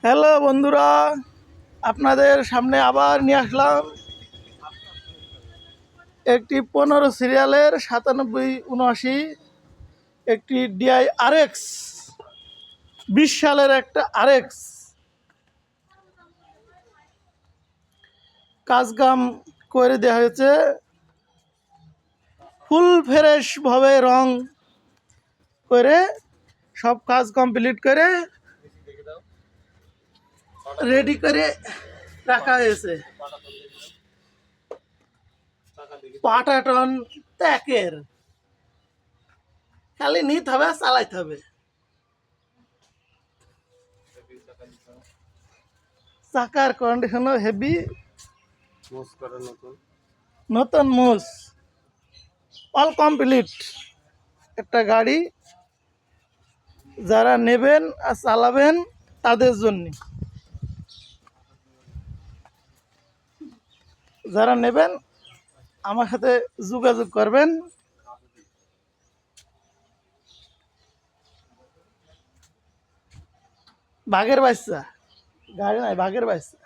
Hello বন্ধুরা, আপনাদের সামনে আবার নিয়ে আসলাম একটি 15 সিরিয়ালের 9779, একটি ডিআই RX 20 সালের একটা RX কাজকাম করে দেওয়া হয়েছে। ফুল ফ্রেশ ভাবে রং করে সব কাজ কমপ্লিট করে রেডি করে রাখা হয়েছে। পাটাটন ত্যাকের খালি নিতে হবে, চালাইতে হবে। চাকার কন্ডিশনও হেভি, নতুন মুস অল কমপ্লিট একটা গাড়ি। যারা নেবেন আর চালাবেন তাদের জন্য, যারা নেবেন আমার সাথে যোগাযোগ করবেন। বাঘের বাচ্চা গাড়ি নাই, বাঘের বাচ্চা।